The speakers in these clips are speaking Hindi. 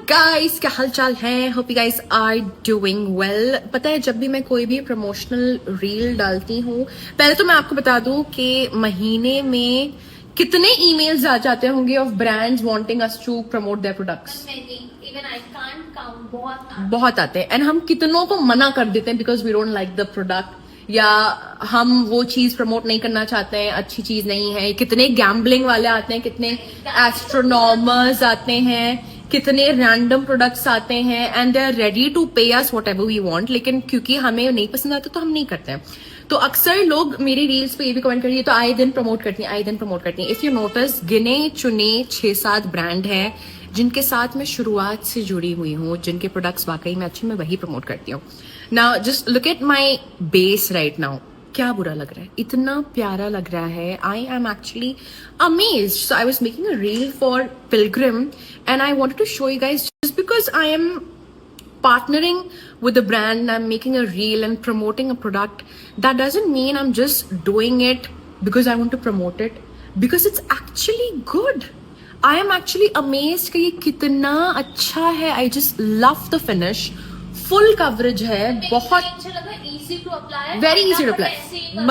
गाइस, क्या हाल चाल है? Hope you guys are doing well. पता है, जब भी मैं कोई भी प्रमोशनल रील डालती हूँ, पहले तो मैं आपको बता दूं कि महीने में कितने ईमेल्स आ जाते होंगे of brands wanting us to promote their products. बहुत आते हैं। एंड हम कितनों को मना कर देते हैं because we don't like the product, या हम वो चीज प्रमोट नहीं करना चाहते हैं, अच्छी चीज नहीं है। कितने गैम्बलिंग वाले आते हैं, कितने एस्ट्रोनॉमर्स आते हैं, कितने रैंडम प्रोडक्ट्स आते हैं, and they are ready to pay us whatever we want. लेकिन क्योंकि हमें नहीं पसंद आता तो हम नहीं करते हैं। तो अक्सर लोग मेरी रील्स पे ये भी कमेंट करिए तो आए दिन प्रमोट करती हैं, आए दिन प्रमोट करती हैं। इफ यू नोटिस, गिने चुने 6-7 ब्रांड है जिनके साथ मैं शुरुआत से जुड़ी हुई हूँ, जिनके प्रोडक्ट्स वाकई में अच्छे, मैं वही प्रमोट करती हूँ। Now just look at my base right now. क्या बुरा लग रहा है? इतना प्यारा लग रहा है। I am actually amazed. So I was making a reel for Pilgrim and I wanted to show you guys, just because I am partnering with a brand and I'm making a reel and promoting a product, that doesn't mean I'm just doing it because I want to promote it, because it's actually good. I am actually amazed कि ये कितना अच्छा है. I just love the finish. Full coverage है, बहुत easy to apply, very easy to apply.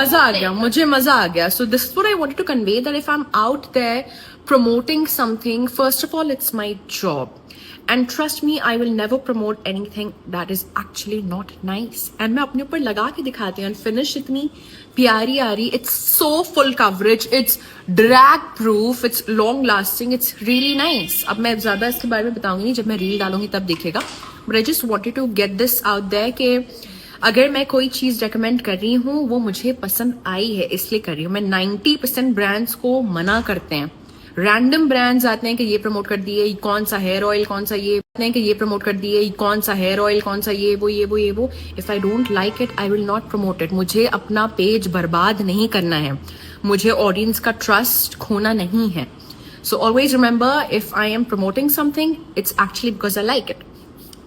मजा आ गया, मुझे मजा आ गया. So this is what I wanted to convey, that if I'm out there promoting something, first of all, it's my job. And trust me, I will never promote anything that is actually not nice. And मैं अपने ऊपर लगा के दिखाती हूँ. Finish इतनी प्यारी आ रही. It's so full coverage. It's drag proof. It's long lasting. It's really nice. अब मैं ज़्यादा इसके बारे में बताऊंगी नहीं, जब मैं रील डालूंगी तब देखिएगा. But I just wanted to get this out there कि अगर मैं कोई चीज़ रेकमेंड कर रही हूँ, वो मुझे पसंद आई है इसलिए कर रही हूँ. मैं 90% ब्रांड्स को मना करते हैं. रैंडम ब्रांड्स आते हैं कि ये प्रमोट कर दिए, कौन सा हेयर ऑयल, कौन सा ये, कि ये प्रमोट कर दिए, कौन सा हेयर ऑयल, कौन सा ये वो. If I don't like it, I will not promote it. मुझे अपना पेज बर्बाद नहीं करना है, मुझे ऑडियंस का ट्रस्ट खोना नहीं है. So always remember, if I am promoting something, it's actually because I like it.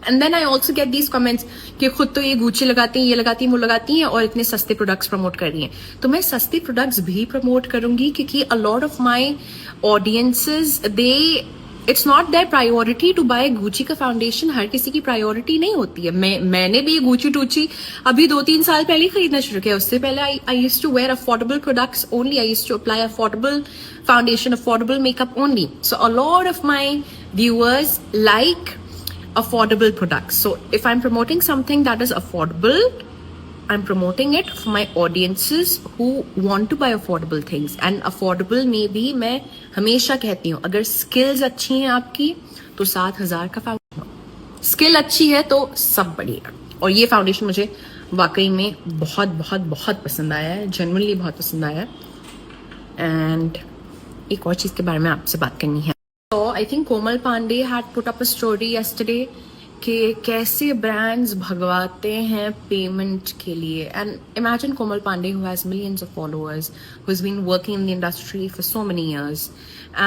And then I also get these comments कि खुद तो ये गुच्ची लगाती हैं, ये लगाती हैं, वो लगाती हैं, और इतने सस्ते प्रोडक्ट्स प्रमोट कर रही हैं. तो मैं सस्ते प्रोडक्ट्स भी प्रमोट करूंगी, क्योंकि a lot of my audiences, they, it's not their priority to buy Gucci का फाउंडेशन. हर किसी की प्रायोरिटी नहीं होती है. मैंने भी गुच्ची टूची अभी 2-3 साल पहले खरीदना शुरू किया. उससे पहले I used to wear affordable products only. I used to apply affordable foundation, affordable makeup only. So a lot of my viewers like affordable products. So if I'm promoting something that is affordable, I'm promoting it for my audiences who want to buy affordable things. And affordable में भी मैं हमेशा कहती हूँ, अगर skills अच्छी हैं आपकी तो 7,000 का फाउंडेशन, स्किल अच्छी है तो सब बढ़िया. और ये फाउंडेशन मुझे वाकई में बहुत बहुत बहुत पसंद आया है, जेन्युइनली बहुत पसंद आया है. एंड एक और चीज़ के बारे में आपसे बात करनी है. So I think Komal Pandey had put up a story yesterday कि कैसे brands भगवाते हैं पेमेंट के लिए. And imagine Komal Pandey, who has millions of followers, who has been working in the industry for so many years.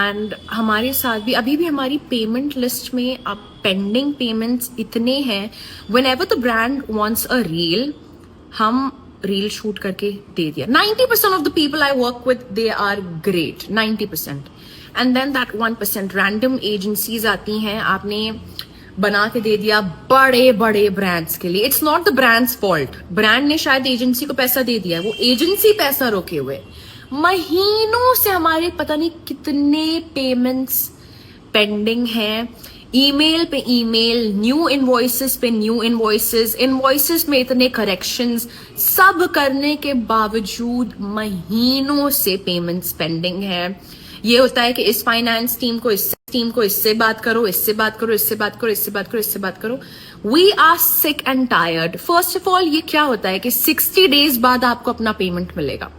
And हमारे साथ भी अभी भी हमारी पेमेंट लिस्ट में अब पेंडिंग पेमेंट्स इतने हैं. Whenever the brand wants a reel, हम रील शूट करके दे दिया. 90% of the people I work with, they are great. 90%. And then that 1% random agencies आती हैं, आपने बना के दे दिया बड़े बड़े ब्रांड्स के लिए. It's not the brands fault. Brand ने शायद एजेंसी को पैसा दे दिया है, वो एजेंसी पैसा रोके हुए. महीनों से हमारे पता नहीं कितने पेमेंट्स पेंडिंग हैं. ईमेल पे ईमेल, न्यू इनवॉइसेस पे न्यू इनवॉइसेस, इनवॉइसेस में इतने करेक्शंस, सब करने के बावजूद महीनों से पेमेंट्स पेंडिंग है. ये होता है कि इस फाइनेंस टीम को इससे बात करो, इससे बात करो, इससे बात करो, इससे बात करो, इससे बात करो. We are sick and tired. First of all, ये क्या होता है कि 60 डेज बाद आपको अपना पेमेंट मिलेगा.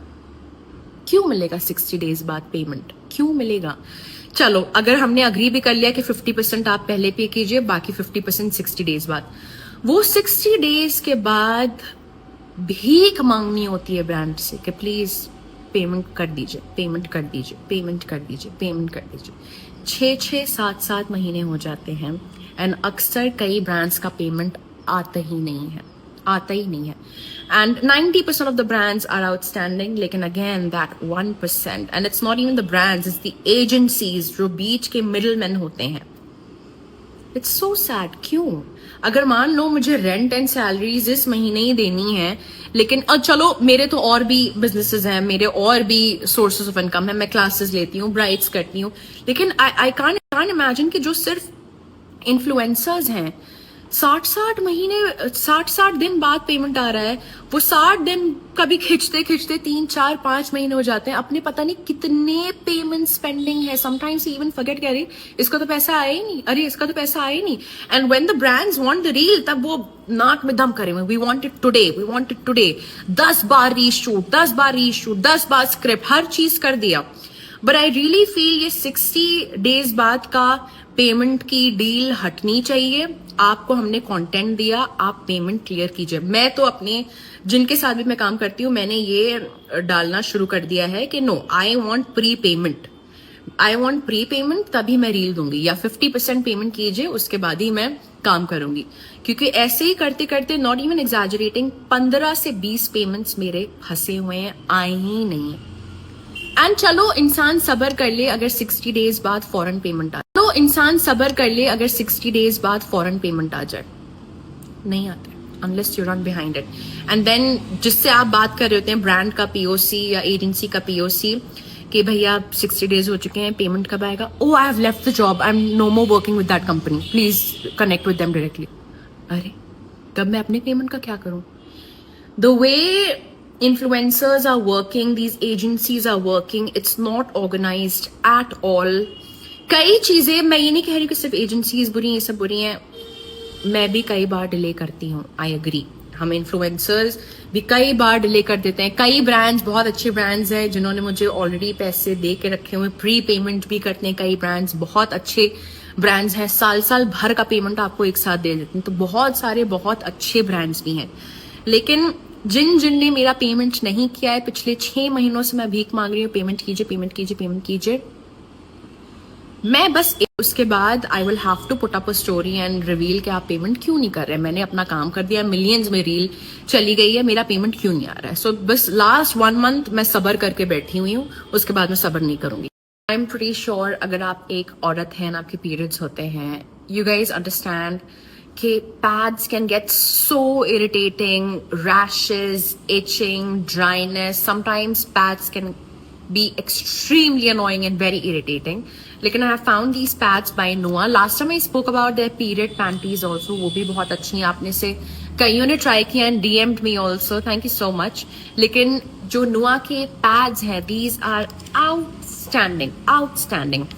क्यों मिलेगा 60 डेज बाद पेमेंट? क्यों मिलेगा? चलो, अगर हमने अग्री भी कर लिया कि 50% आप पहले पे कीजिए, बाकी 50% 60 डेज बाद, वो 60 डेज के बाद भीख मांगनी होती है ब्रांड से कि प्लीज पेमेंट कर दीजिए, पेमेंट कर दीजिए, पेमेंट कर दीजिए, पेमेंट कर दीजिए. 6-6, 7-7 महीने हो जाते हैं. एंड अक्सर कई ब्रांड्स का पेमेंट आता ही नहीं है. And 90% of the brands are outstanding. लेकिन again, that 1%, and it's not even the brands, it's the agencies जो बीच के middlemen होते हैं. It's so sad. क्यों? अगर मान लो मुझे रेंट एंड सैलरीज इस महीने ही देनी है, लेकिन चलो मेरे तो और भी बिजनेसेस हैं, मेरे और भी सोर्सेज ऑफ इनकम है, मैं क्लासेस लेती हूँ, ब्राइड्स करती हूँ, लेकिन आई कांट इमेजिन कि जो सिर्फ इन्फ्लुएंसर्स हैं 60 दिन बाद पेमेंट आ रहा है, वो 60 दिन कभी खिंचते खिंचते 3-4-5 महीने हो जाते हैं, अपने पता नहीं कितने पेमेंट पेंडिंग है. समटाइम्स इवन फॉरगेट कि अरे इसका तो पैसा आया ही नहीं, अरे इसका तो पैसा आया ही नहीं. And when the brands want the reel, तब वो नाक में दम करेंगे, we want it today, we want it today. 10 बार रीशूट, 10 बार रीशूट, 10 बार स्क्रिप्ट, हर चीज कर दिया. बट आई रियली फील ये 60 डेज बाद का पेमेंट की डील हटनी चाहिए. आपको हमने कंटेंट दिया, आप पेमेंट क्लियर कीजिए. मैं तो अपने जिनके साथ भी मैं काम करती हूँ, मैंने ये डालना शुरू कर दिया है कि no, I want pre payment, I want pre payment, तभी मैं रील दूंगी, या 50% पेमेंट कीजिए, उसके बाद ही मैं काम करूंगी. क्योंकि ऐसे ही करते करते, नॉट इवन एग्जैजरेटिंग, 15 से 20 पेमेंट्स मेरे फंसे हुए हैं, आए ही नहीं. एंड चलो इंसान सबर कर ले अगर 60 डेज बाद फौरन पेमेंट आ जाए, तो इंसान सबर कर ले अगर 60 डेज बाद फौरन पेमेंट आ जाए. नहीं आता unless you run behind it. And then जिससे आप बात कर रहे होते हैं, ब्रांड का पीओसी या एजेंसी का पीओसी, कि भैया 60 डेज हो चुके हैं, पेमेंट कब आएगा? Oh I have left the job, I am no more working with that company, please connect with them directly. अरे तब मैं अपने पेमेंट का क्या करूं? The way influencers are working, these agencies are working, it's not organized at all. कई चीजें, मैं ये नहीं कह रही कि सिर्फ एजेंसीज बुरी हैं, ये सब बुरी हैं, मैं भी कई बार डिले करती हूँ, आई एग्री. हम इन्फ्लुएंसर्स भी कई बार डिले कर देते हैं. कई ब्रांड्स, बहुत अच्छे ब्रांड्स हैं जिन्होंने मुझे ऑलरेडी पैसे दे के रखे हुए, प्री पेमेंट भी करते हैं. कई ब्रांड्स, बहुत अच्छे ब्रांड्स हैं, साल भर का पेमेंट आपको एक साथ दे देते हैं. तो बहुत सारे बहुत अच्छे ब्रांड्स भी हैं. लेकिन जिन ने मेरा पेमेंट नहीं किया है, पिछले 6 महीनों से मैं भीख मांग रही हूँ, पेमेंट कीजिए, पेमेंट कीजिए, पेमेंट कीजिए. मैं बस उसके बाद I will have to put up a story and reveal कि आप पेमेंट क्यों नहीं कर रहे. मैंने अपना काम कर दिया, मिलियंस में रील चली गई है, मेरा पेमेंट क्यों नहीं आ रहा है. सो बस लास्ट 1 मंथ मैं सबर करके बैठी हुई हूँ, उसके बाद मैं सबर नहीं करूंगी. आई एम प्रीटी श्योर अगर आप एक औरत हैं, आपके पीरियड्स होते हैं, यू गाइज अंडरस्टैंड कि pads can get so irritating, rashes, itching, dryness. Sometimes pads can be extremely annoying and very irritating. लेकिन I have found these pads by Noah. Last time I spoke about their period panties also. वो भी बहुत अच्छी हैं. आपने से कईयों ने ट्राई किया and DM'd me also. Thank you so much. लेकिन जो Noah के pads हैं, these are outstanding, outstanding.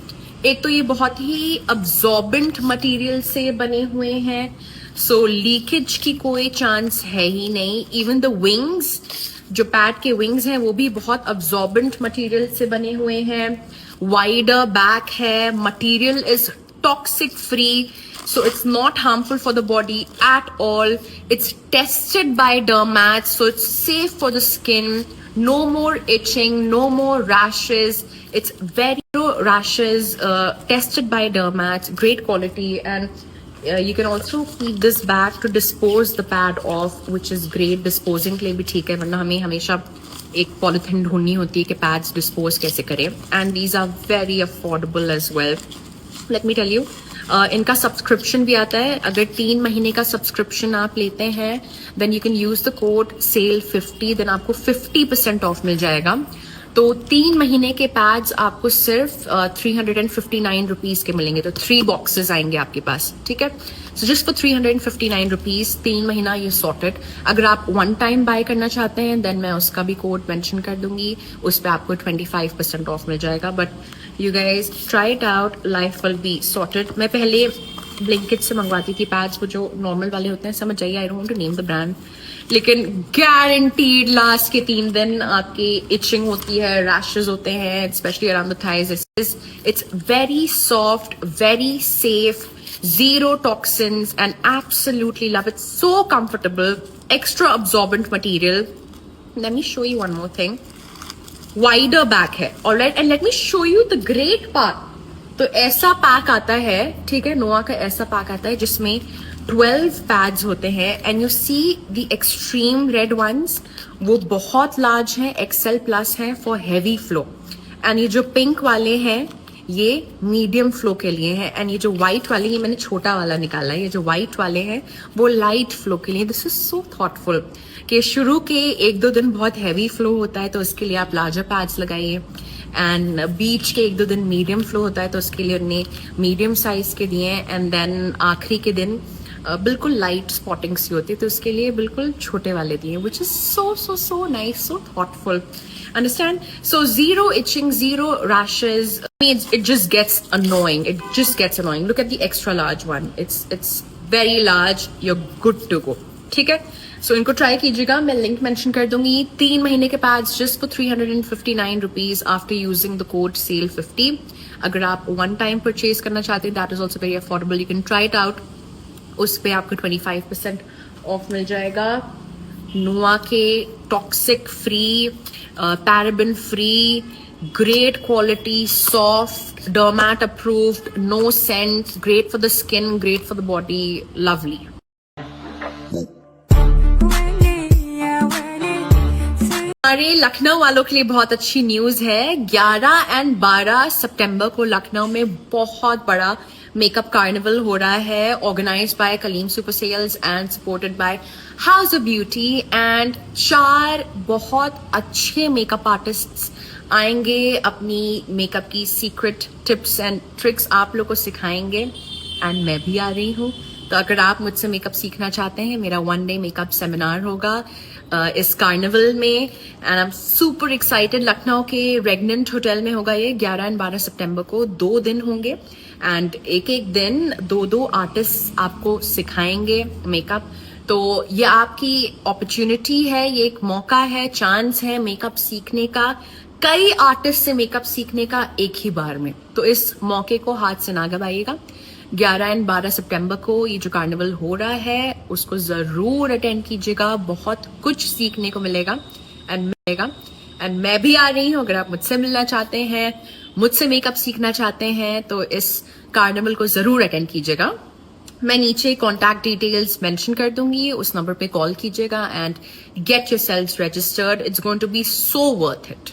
एक तो ये बहुत ही अब्जॉर्बेंट मटेरियल से बने हुए हैं, सो लीकेज की कोई चांस है ही नहीं. इवन द विंग्स, जो पैड के विंग्स हैं, वो भी बहुत अब्जॉर्बेंट मटेरियल से बने हुए हैं. वाइडर बैक है, material is toxic free, so it's not harmful for the body at all. It's tested by dermats, so it's safe for the skin. No more itching, no more rashes. It's very rashes, tested by dermats, great quality, and you can also keep this back to dispose the pad off, which is great. Disposing के लिए भी ठीक है, वरना हमें हमेशा एक पॉलिथीन ढूंढनी होती है कि पैड्स डिस्पोज कैसे करें. And these are very affordable as well. Let me tell you, इनका सब्सक्रिप्शन भी आता है. अगर 3 महीने का सब्सक्रिप्शन आप लेते हैं, then you can use the code SALE50, then आपको 50% ऑफ मिल जाएगा. तो 3 महीने के पैड्स आपको सिर्फ 359 रुपीज के मिलेंगे. तो 3 बॉक्सेस आएंगे आपके पास, ठीक है. सो जस्ट फॉर 359 रुपीज 3 महीना ये सॉर्टेड. अगर आप 1 टाइम बाय करना चाहते हैं, देन मैं उसका भी कोड मेंशन कर दूंगी, उस पर आपको 25% ऑफ मिल जाएगा. But you guys try it out, life will be sorted. मैं पहले ब्लिंकिट से मंगवाती थी पैड्स, वो जो नॉर्मल वाले होते हैं, समझ जाइए, I don't want to name the brand, लेकिन गारंटीड लास्ट के 3 दिन आपकी इचिंग होती है, रैशेस होते हैं, specially around the thighs. It's very soft, very safe, zero toxins, and absolutely love it. So comfortable, extra absorbent material. Let me show you one more thing. Wider back है, alright, and let me show you the great part. तो ऐसा पैक आता है, ठीक है, नोआ का ऐसा पैक आता है जिसमें 12 पैड्स होते हैं. And you see the extreme red ones, वो बहुत लार्ज है, XL+ है फॉर हैवी फ्लो. एंड ये जो पिंक वाले हैं, ये मीडियम फ्लो के लिए है, एंड ये जो व्हाइट वाले, ये मैंने छोटा वाला निकाला है, ये जो व्हाइट वाले हैं वो लाइट फ्लो के लिए। दिस इज सो थॉटफुल कि शुरू के 1-2 दिन बहुत हैवी फ्लो होता है तो उसके लिए आप लार्जर पैड्स लगाइए, एंड बीच के 1-2 दिन मीडियम फ्लो होता है तो उसके लिए उन्हें मीडियम साइज के दिए, एंड देन आखिरी के दिन बिल्कुल लाइट स्पॉटिंग सी होती है तो उसके लिए बिल्कुल छोटे वाले दिए, which is so nice, so thoughtful. Understand? So zero itching, zero rashes. It just gets annoying. It just gets annoying. Look at the extra large one. It's very large. You're good to go. ठीक है? So इनको try कीजिएगा. मैं link mention कर दूंगी. 3 महीने के pads just for 359 rupees after using the code SALE50. अगर आप one time purchase करना चाहते हैं, that is also very affordable. You can try it out. उस पे आपको 25% ऑफ मिल जाएगा. नोआ के toxic free, paraben free, great quality, soft, dermat approved, no scent, great for the skin, great for the body, lovely. हमारे लखनऊ वालों के लिए बहुत अच्छी न्यूज है. 11 एंड 12 सितंबर को लखनऊ में बहुत बड़ा मेकअप कार्निवल हो रहा है, organised by Kaleem super sales and supported by House of Beauty, and 4 बहुत अच्छे मेकअप आर्टिस्ट्स आएंगे, अपनी मेकअप की सीक्रेट टिप्स एंड ट्रिक्स आप लोग को सिखाएंगे, एंड मैं भी आ रही हूँ. तो अगर आप मुझसे मेकअप सीखना चाहते हैं, मेरा 1 डे मेकअप सेमिनार होगा इस कार्निवल में, and I am super excited. Lucknow के रेगनेंट होटल में होगा ये. 11 एंड 12 सितंबर को 2 दिन होंगे, एंड एक दिन 2 आर्टिस्ट आपको सिखाएंगे मेकअप. तो ये आपकी अपॉर्चुनिटी है, ये एक मौका है, चांस है मेकअप सीखने का, कई आर्टिस्ट से मेकअप सीखने का एक ही बार में. तो इस मौके को हाथ से ना गवाइएगा. 11 एंड 12 सितंबर को ये जो कार्निवल हो रहा है उसको जरूर अटेंड कीजिएगा. बहुत कुछ सीखने को मिलेगा एंड मैं भी आ रही हूँ. अगर आप मुझसे मिलना चाहते हैं, मुझसे मेकअप सीखना चाहते हैं, तो इस कार्निवल को जरूर अटेंड कीजिएगा. मैं नीचे कॉन्टैक्ट डिटेल्स मेंशन कर दूंगी, उस नंबर पे कॉल कीजिएगा and get yourselves registered. It's going to be so worth it.